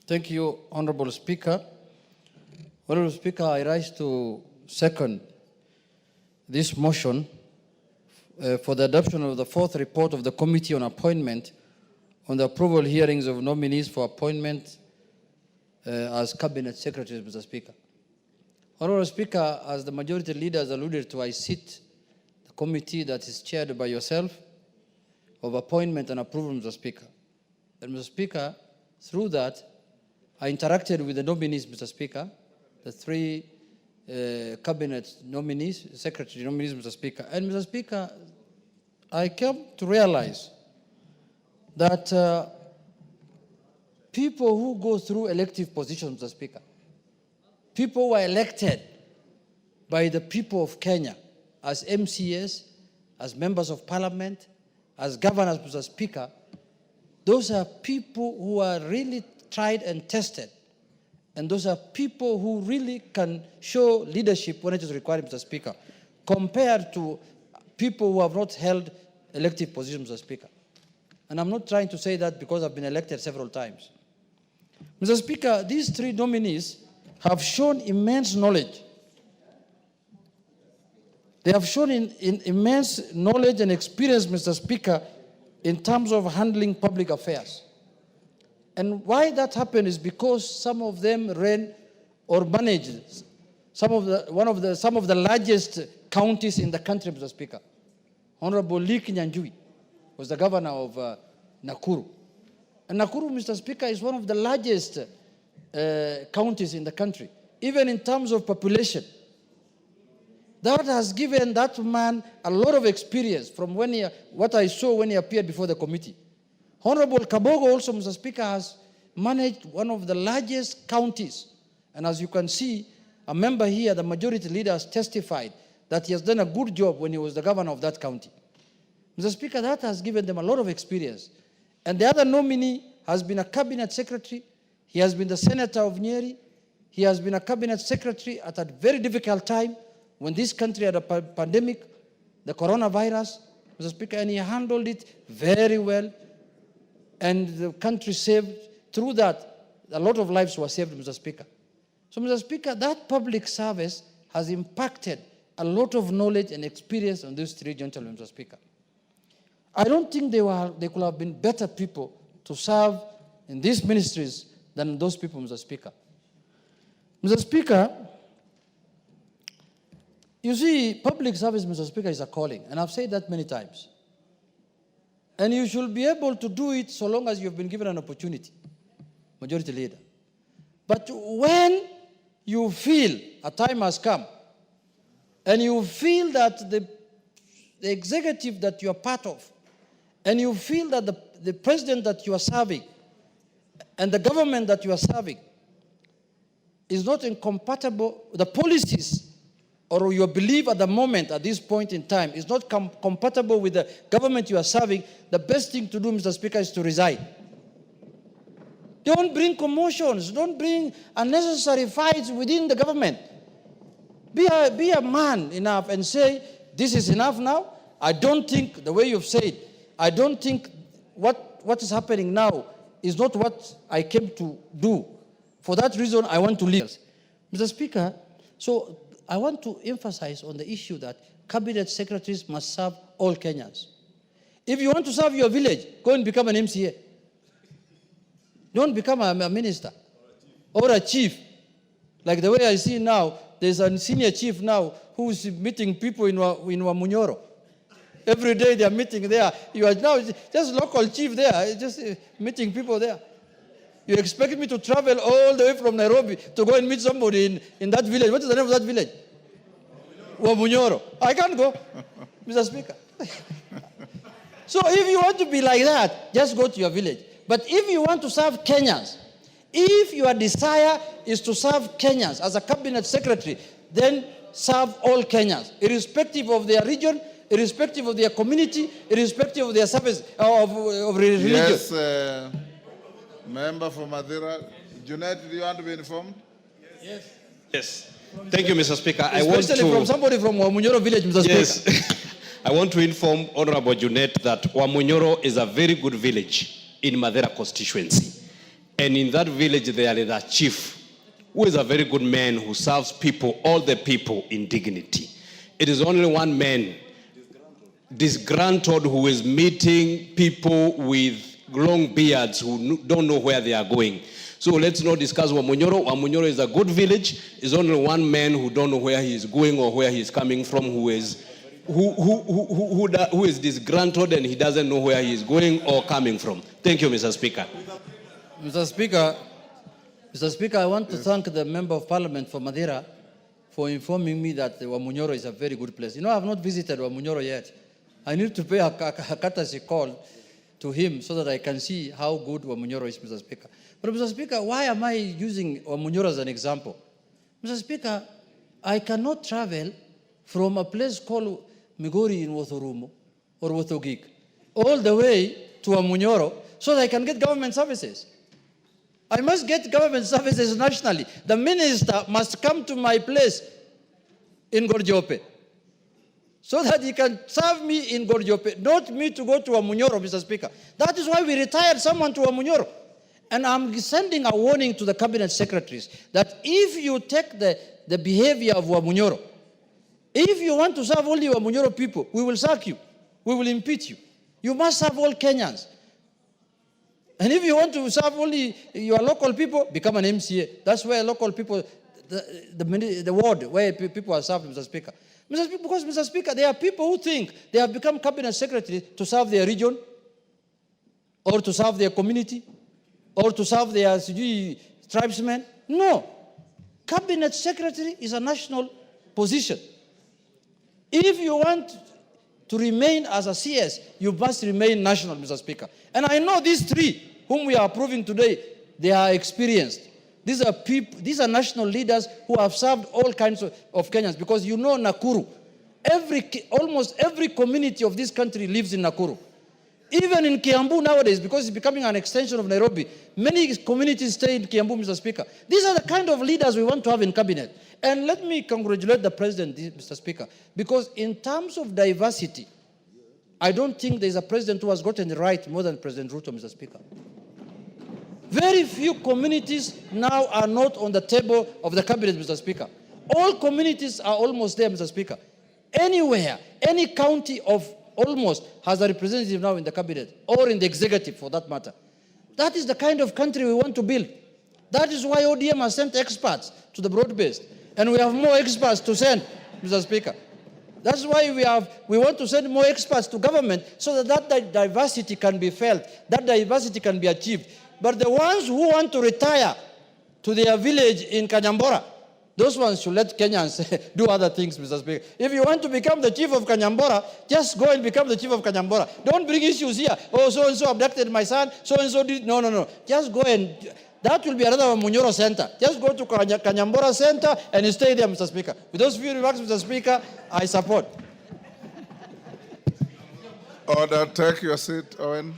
Thank you, Honorable Speaker. Honorable Speaker, I rise to second this motion for the adoption of the fourth report of the Committee on Appointment on the approval hearings of nominees for appointment as Cabinet Secretaries, Mr. Speaker. Honorable Speaker, as the majority leader has alluded to, I sit the committee that is chaired by yourself of appointment and approval, Mr. Speaker. And Mr. Speaker, through that, I interacted with the nominees, Mr. Speaker, the three cabinet nominees, secretary nominees, Mr. Speaker. And Mr. Speaker, I came to realize that people who go through elective positions, Mr. Speaker, people who are elected by the people of Kenya as MCAs, as members of parliament, as governors, Mr. Speaker, those are people who are really tried and tested. And those are people who really can show leadership when it is required, Mr. Speaker, compared to people who have not held elective positions, Mr. Speaker. And I'm not trying to say that because I've been elected several times. Mr. Speaker, these three nominees have shown immense knowledge. They have shown immense knowledge and experience, Mr. Speaker, in terms of handling public affairs. And why that happened is because some of them ran or managed some of the largest counties in the country, Mr. Speaker. Honorable Kinyanjui was the governor of Nakuru. And Nakuru, Mr. Speaker, is one of the largest counties in the country, even in terms of population. That has given that man a lot of experience from what I saw when he appeared before the committee. Honorable Kabogo also, Mr. Speaker, has managed one of the largest counties. And as you can see, a member here, the majority leader, has testified that he has done a good job when he was the governor of that county. Mr. Speaker, that has given them a lot of experience. And the other nominee has been a cabinet secretary. He has been the senator of Nyeri. He has been a cabinet secretary at a very difficult time when this country had a pandemic, the coronavirus, Mr. Speaker, and he handled it very well. And the country saved, through that, a lot of lives were saved, Mr. Speaker. So, Mr. Speaker, that public service has impacted a lot of knowledge and experience on these three gentlemen, Mr. Speaker. I don't think they could have been better people to serve in these ministries than those people, Mr. Speaker. Mr. Speaker, you see, public service, Mr. Speaker, is a calling, and I've said that many times. And you should be able to do it so long as you've been given an opportunity, majority leader. But when you feel a time has come, and you feel that the executive that you are part of, and you feel that the president that you are serving, and the government that you are serving, is not incompatible, the policies or your belief at the moment, at this point in time, is not compatible with the government you are serving, the best thing to do, Mr. Speaker, is to resign. Don't bring commotions. Don't bring unnecessary fights within the government. Be a man enough and say, this is enough now. I don't think, the way you've said, I don't think what is happening now is not what I came to do. For that reason, I want to leave. Mr. Speaker, so I want to emphasize on the issue that cabinet secretaries must serve all Kenyans. If you want to serve your village, go and become an MCA. Don't become a minister or a chief. Like the way I see now, there's a senior chief now who's meeting people in Wamunyoro. Every day they are meeting there. You are now just local chief there, just meeting people there. You expect me to travel all the way from Nairobi to go and meet somebody in that village. What is the name of that village? Wamunyoro. I can't go, Mr. Speaker. So if you want to be like that, just go to your village. But if you want to serve Kenyans, if your desire is to serve Kenyans as a cabinet secretary, then serve all Kenyans, irrespective of their region, irrespective of their community, irrespective of their service, of religion. Yes, member from Madira. Junet, do you want to be informed? Yes. Yes. Thank you, Mr. Speaker. Especially from somebody from Wamunyoro village, Mr. Speaker. Yes. I want to inform Honorable Junet that Wamunyoro is a very good village in Madera constituency. And in that village there is a chief who is a very good man who serves people, all the people in dignity. It is only one man, disgruntled, who is meeting people with long beards who don't know where they are going. So let's not discuss Wamunyoro. Wamunyoro is a good village. It's only one man who don't know where he is going or where he is coming from, who is disgruntled and he doesn't know where he is going or coming from. Thank you, Mr. Speaker. Mr. Speaker, I want to thank the Member of Parliament for Madeira for informing me that Wamunyoro is a very good place. You know, I have not visited Wamunyoro yet. I need to pay a courtesy call to him so that I can see how good Wamunyoro is, Mr. Speaker. But Mr. Speaker, why am I using Wamunyoro as an example? Mr. Speaker, I cannot travel from a place called Migori in Wothorumo or Wothogik all the way to Wamunyoro so that I can get government services. I must get government services nationally. The minister must come to my place in Gorjope so that he can serve me in Gorjope, not me to go to Wamunyoro, Mr. Speaker. That is why we retired someone to Wamunyoro. And I'm sending a warning to the cabinet secretaries that if you take the behavior of Wamunyoro, if you want to serve only Wamunyoro people, we will sack you. We will impeach you. You must serve all Kenyans. And if you want to serve only your local people, become an MCA. That's where local people, the ward where people are served, Mr. Speaker. Because, Mr. Speaker, there are people who think they have become cabinet secretary to serve their region, or to serve their community, or to serve their tribesmen. No. Cabinet secretary is a national position. If you want to remain as a CS, you must remain national, Mr. Speaker. And I know these three whom we are approving today, they are experienced. These are people, these are national leaders who have served all kinds of Kenyans, because you know Nakuru, almost every community of this country lives in Nakuru. Even in Kiambu nowadays, because it's becoming an extension of Nairobi, many communities stay in Kiambu, Mr. Speaker. These are the kind of leaders we want to have in cabinet. And let me congratulate the president, Mr. Speaker, because in terms of diversity, I don't think there's a president who has gotten it right more than President Ruto, Mr. Speaker. Very few communities now are not on the table of the cabinet, Mr. Speaker. All communities are almost there, Mr. Speaker. Anywhere, any county of almost has a representative now in the cabinet, or in the executive for that matter. That is the kind of country we want to build. That is why ODM has sent experts to the broad-based. And we have more experts to send, Mr. Speaker. That's why we want to send more experts to government so that diversity can be felt, that diversity can be achieved. But the ones who want to retire to their village in Kanyambora, those ones should let Kenyans do other things, Mr. Speaker. If you want to become the chief of Kanyambora, just go and become the chief of Kanyambora. Don't bring issues here. Oh, so-and-so abducted my son, so-and-so did. No. Just go and, that will be another Munyoro center. Just go to Kanyambora center and stay there, Mr. Speaker. With those few remarks, Mr. Speaker, I support. Order, take your seat, Owen.